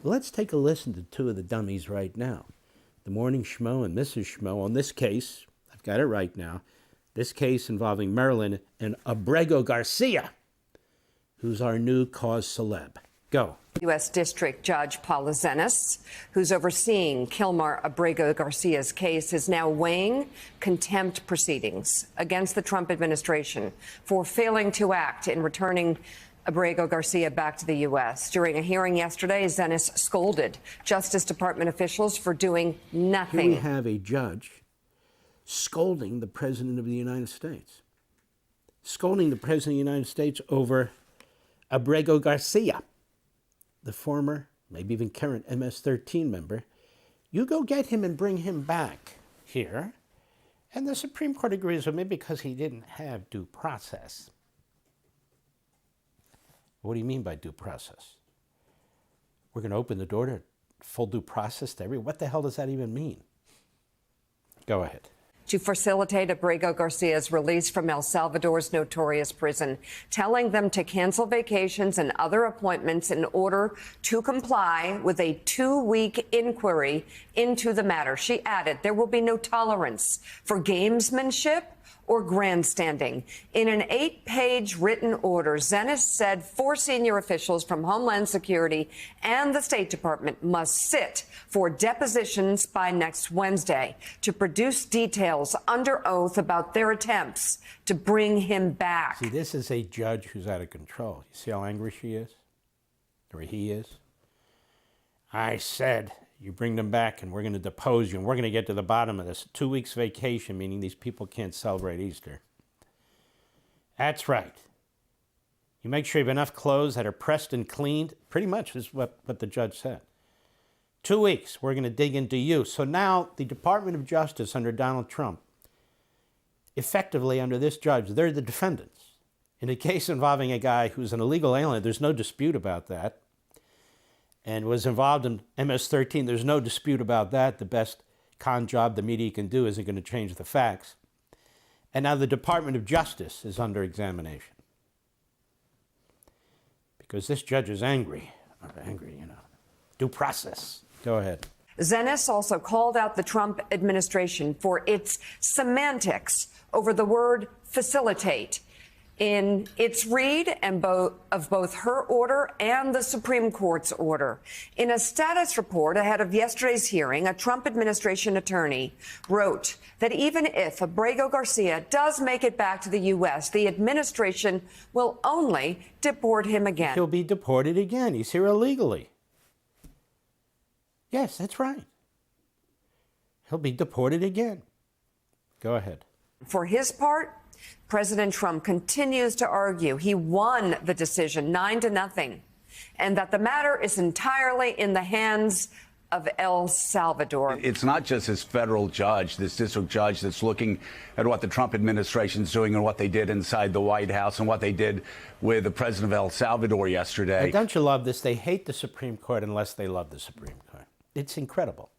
Let's take a listen to two of the dummies right now. The Morning Schmo and Mrs. Schmo on this case. I've got it right now. This case involving Maryland and Abrego Garcia, who's our new cause celeb. Go. U.S. District Judge Paula Zenas, who's overseeing Kilmar Abrego Garcia's case, is now weighing contempt proceedings against the Trump administration for failing to act in returning Abrego Garcia back to the U.S. During a hearing yesterday, Zenas scolded Justice Department officials for doing nothing. Here we have a judge scolding the President of the United States. Scolding the President of the United States over Abrego Garcia, the former, maybe even current MS-13 member. You go get him and bring him back here. And the Supreme Court agrees with me because he didn't have due process. What do you mean by due process? We're going to open the door to full due process to everyone? What the hell does that even mean? Go ahead. To facilitate Abrego Garcia's release from El Salvador's notorious prison, telling them to cancel vacations and other appointments in order to comply with a 2-week inquiry into the matter. She added there will be no tolerance for gamesmanship or grandstanding. In an 8-page written order, Zenas said 4 senior officials from Homeland Security and the State Department must sit for depositions by next Wednesday to produce details under oath about their attempts to bring him back. See, this is a judge who's out of control. You see how angry she is? Or he is? I said, you bring them back and we're going to depose you and we're going to get to the bottom of this. 2 weeks vacation, meaning these people can't celebrate Easter. That's right. You make sure you have enough clothes that are pressed and cleaned. Pretty much is what the judge said. 2 weeks, we're going to dig into you. So now the Department of Justice under Donald Trump, effectively under this judge, they're the defendants. In a case involving a guy who's an illegal alien, there's no dispute about that, and was involved in MS-13, there's no dispute about that. The best con job the media can do isn't going to change the facts. And now the Department of Justice is under examination. Because this judge is angry. Angry, you know. Due process. Go ahead. Zenas also called out the Trump administration for its semantics over the word facilitate in its read of both her order and the Supreme Court's order. In a status report ahead of yesterday's hearing, a Trump administration attorney wrote that even if Abrego Garcia does make it back to the U.S., the administration will only deport him again. He'll be deported again. He's here illegally. Yes, that's right. He'll be deported again. Go ahead. For his part, President Trump continues to argue he won the decision 9-0 and that the matter is entirely in the hands of El Salvador. It's not just this federal judge, this district judge that's looking at what the Trump administration is doing and what they did inside the White House and what they did with the president of El Salvador yesterday. And don't you love this? They hate the Supreme Court unless they love the Supreme Court. It's incredible.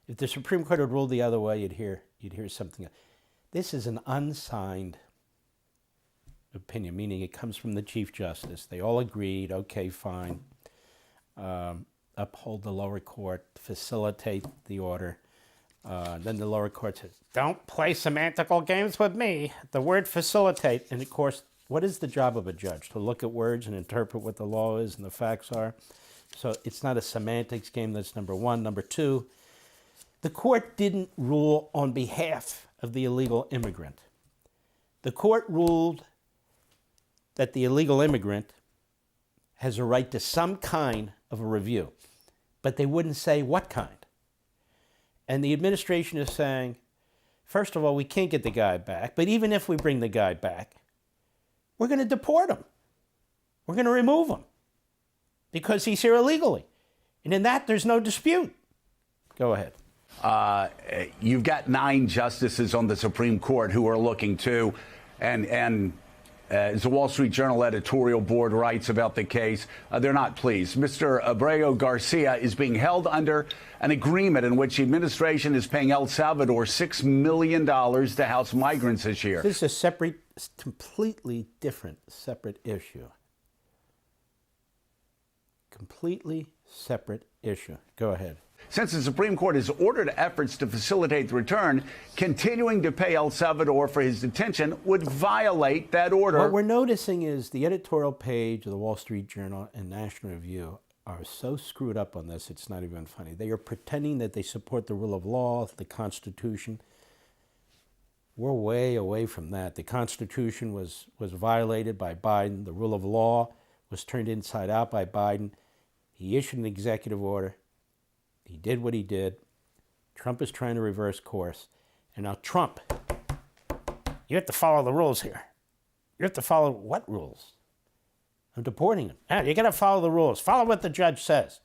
If the Supreme Court had ruled the other way, you'd hear something else. This is an unsigned opinion, meaning it comes from the Chief Justice. They all agreed, okay, fine, uphold the lower court, facilitate the order. Then the lower court says, don't play semantical games with me. The word facilitate, and of course, what is the job of a judge? To look at words and interpret what the law is and the facts are. So it's not a semantics game, that's number one. Number two, the court didn't rule on behalf of the illegal immigrant. The court ruled that the illegal immigrant has a right to some kind of a review, but they wouldn't say what kind. And the administration is saying, first of all, we can't get the guy back, but even if we bring the guy back, we're going to deport him. We're going to remove him because he's here illegally. And in that, there's no dispute. Go ahead. You've got 9 justices on the Supreme Court who are looking too, and as the Wall Street Journal editorial board writes about the case, they're not pleased. Mr. Abrego Garcia is being held under an agreement in which the administration is paying El Salvador $6 million to house migrants this year. This is a separate, completely different, separate issue. Completely separate issue. Go ahead. Since the Supreme Court has ordered efforts to facilitate the return, continuing to pay El Salvador for his detention would violate that order. What we're noticing is the editorial page of the Wall Street Journal and National Review are so screwed up on this, it's not even funny. They are pretending that they support the rule of law, the Constitution. We're way away from that. The Constitution was violated by Biden. The rule of law was turned inside out by Biden. He issued an executive order. He did what he did. Trump is trying to reverse course. And now Trump, you have to follow the rules here. You have to follow what rules? I'm deporting him. You got to follow the rules. Follow what the judge says.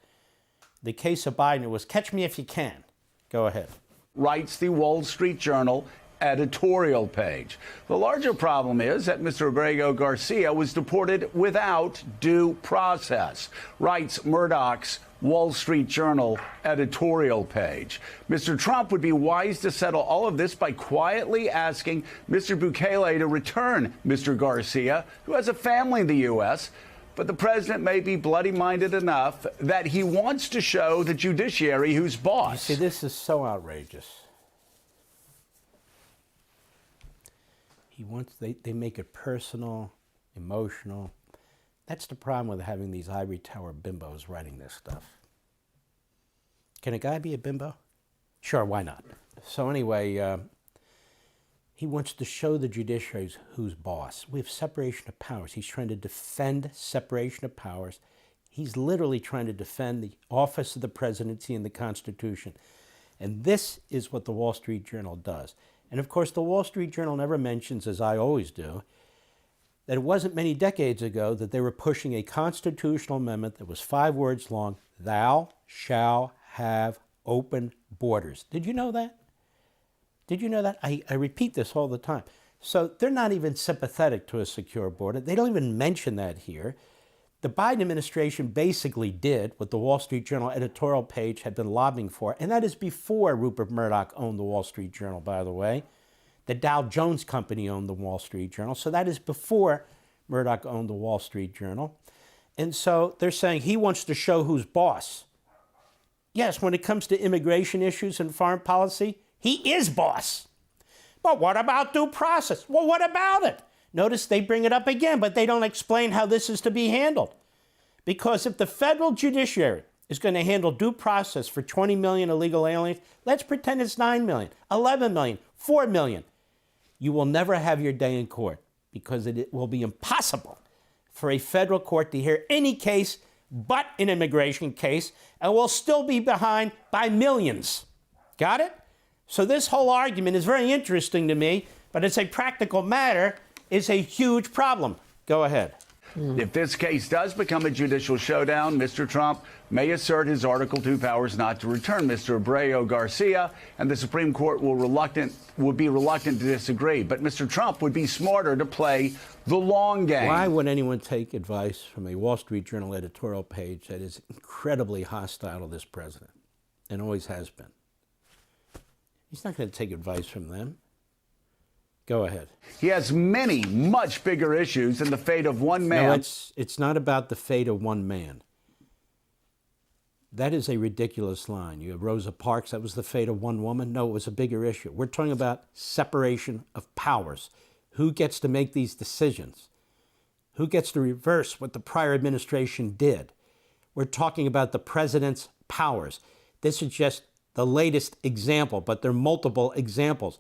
The case of Biden, it was catch me if you can. Go ahead. Writes the Wall Street Journal editorial page. The larger problem is that Mr. Abrego Garcia was deported without due process, writes Murdoch's Wall Street Journal editorial page. Mr. Trump would be wise to settle all of this by quietly asking Mr. Bukele to return Mr. Garcia, who has a family in the U.S., but the president may be bloody-minded enough that he wants to show the judiciary who's boss. You see, this is so outrageous. They make it personal, emotional. That's the problem with having these ivory tower bimbos writing this stuff. Can a guy be a bimbo? Sure, why not? So anyway, he wants to show the judiciary who's boss. We have separation of powers. He's trying to defend separation of powers. He's literally trying to defend the office of the presidency and the Constitution. And this is what the Wall Street Journal does. And of course, the Wall Street Journal never mentions, as I always do, that it wasn't many decades ago that they were pushing a constitutional amendment that was 5 words long, thou shalt have open borders. Did you know that? Did you know that? I repeat this all the time. So they're not even sympathetic to a secure border. They don't even mention that here. The Biden administration basically did what the Wall Street Journal editorial page had been lobbying for, and that is before Rupert Murdoch owned the Wall Street Journal, by the way. The Dow Jones Company owned the Wall Street Journal, so that is before Murdoch owned the Wall Street Journal. And so they're saying he wants to show who's boss. Yes, when it comes to immigration issues and foreign policy, he is boss. But what about due process? Well, what about it? Notice they bring it up again, but they don't explain how this is to be handled. Because if the federal judiciary is going to handle due process for 20 million illegal aliens, let's pretend it's 9 million, 11 million, 4 million. You will never have your day in court because it will be impossible for a federal court to hear any case but an immigration case, and will still be behind by millions. Got it? So this whole argument is very interesting to me, but it's a practical matter. Is a huge problem. Go ahead. If this case does become a judicial showdown, Mr. Trump may assert his Article 2 powers not to return Mr. Abrego Garcia, and the Supreme Court would be reluctant to disagree. But Mr. Trump would be smarter to play the long game. Why would anyone take advice from a Wall Street Journal editorial page that is incredibly hostile to this president and always has been? He's not going to take advice from them. Go ahead. He has many, much bigger issues than the fate of one man. No, it's not about the fate of one man. That is a ridiculous line. You have Rosa Parks, that was the fate of one woman. No, it was a bigger issue. We're talking about separation of powers. Who gets to make these decisions? Who gets to reverse what the prior administration did? We're talking about the president's powers. This is just the latest example, but there are multiple examples.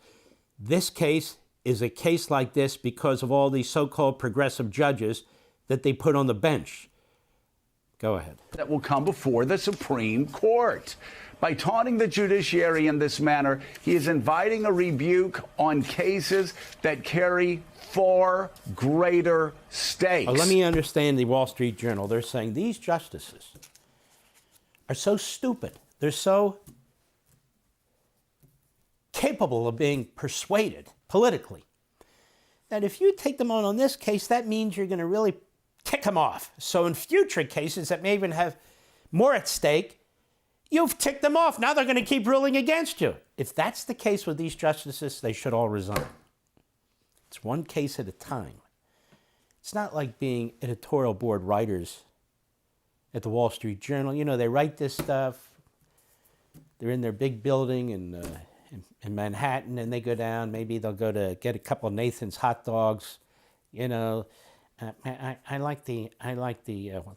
This case is a case like this because of all these so-called progressive judges that they put on the bench. Go ahead. That will come before the Supreme Court. By taunting the judiciary in this manner, he is inviting a rebuke on cases that carry far greater stakes. Let me understand the Wall Street Journal. They're saying these justices are so stupid. They're so capable of being persuaded politically that if you take them on this case, that means you're going to really tick them off. So in future cases that may even have more at stake, you've ticked them off. Now they're going to keep ruling against you. If that's the case with these justices, they should all resign. It's one case at a time. It's not like being editorial board writers at the Wall Street Journal. You know, they write this stuff. They're in their big building in Manhattan, and they go down. Maybe they'll go to get a couple of Nathan's hot dogs. You know, I like the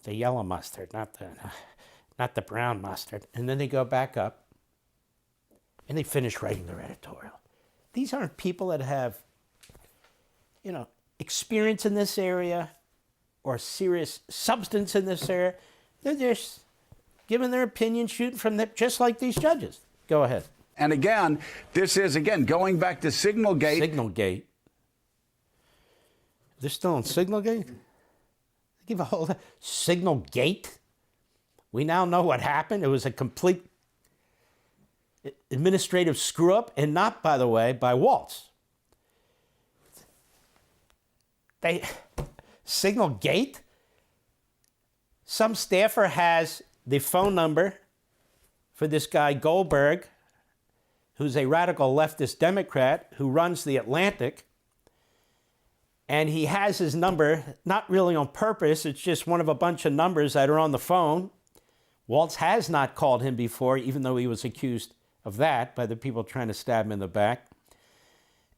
yellow mustard, not the brown mustard. And then they go back up, and they finish writing their editorial. These aren't people that have, you know, experience in this area or serious substance in this area. They're just giving their opinion, shooting from the, just like these judges. Go ahead. And again, this is, again, going back to Signalgate. Signalgate. They're still on Signalgate? Give a whole Signalgate? We now know what happened. It was a complete administrative screw-up, and not, by the way, by Waltz. Signalgate? Some staffer has the phone number for this guy Goldberg, who's a radical leftist Democrat who runs the Atlantic, and he has his number, not really on purpose, it's just one of a bunch of numbers that are on the phone. Waltz has not called him before, even though he was accused of that by the people trying to stab him in the back.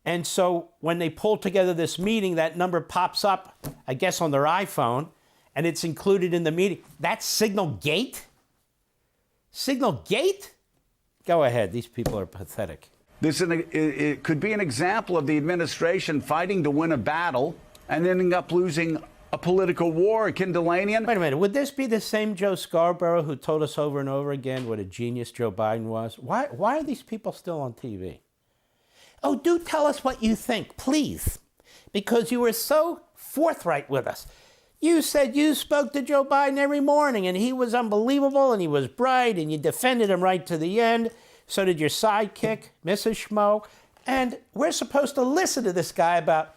And so when they pull together this meeting, that number pops up, I guess, on their iPhone, and it's included in the meeting. That's Signalgate? Signalgate? Go ahead. These people are pathetic. It could be an example of the administration fighting to win a battle and ending up losing a political war. Kindlanian. Wait a minute. Would this be the same Joe Scarborough who told us over and over again what a genius Joe Biden was? Why are these people still on TV? Oh, do tell us what you think, please, because you were so forthright with us. You said you spoke to Joe Biden every morning, and he was unbelievable, and he was bright, and you defended him right to the end. So did your sidekick, Mrs. Schmo. And we're supposed to listen to this guy about,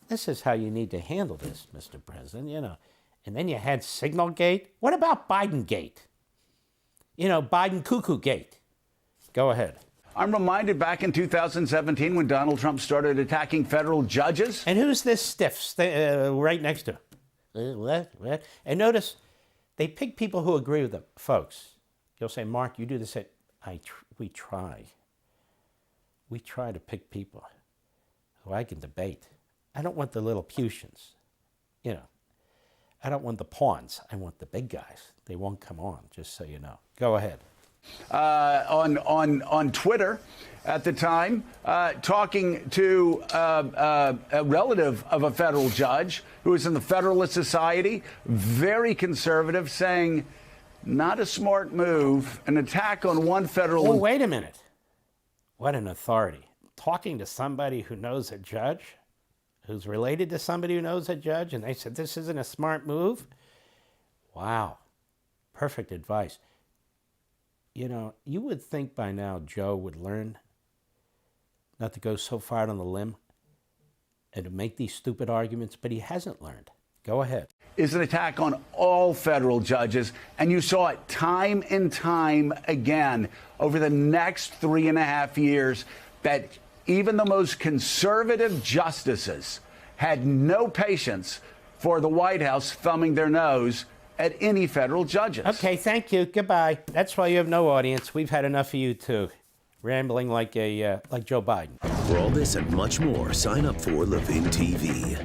this is how you need to handle this, Mr. President, you know. And then you had Signalgate. What about Bidengate? You know, Biden Cuckoo Gate. Go ahead. I'm reminded back in 2017 when Donald Trump started attacking federal judges. And who's this stiff right next to him? What? And notice, they pick people who agree with them. Folks, you'll say, Mark, you do the same. We try. We try to pick people who I can debate. I don't want the Lilliputians, you know. I don't want the pawns. I want the big guys. They won't come on, just so you know. Go ahead. On Twitter at the time, talking to a relative of a federal judge who was in the Federalist Society, very conservative, saying, not a smart move, an attack on one federal... Oh, wait a minute. What an authority. Talking to somebody who knows a judge, who's related to somebody who knows a judge, and they said this isn't a smart move? Wow. Perfect advice. You know, you would think by now Joe would learn not to go so far on the limb and to make these stupid arguments, but he hasn't learned. Go ahead. Is an attack on all federal judges, and you saw it time and time again over the next 3.5 years that even the most conservative justices had no patience for the White House thumbing their nose at any federal judges. Okay, thank you. Goodbye. That's why you have no audience. We've had enough of you too, rambling like Joe Biden. For all this and much more, sign up for Levin TV.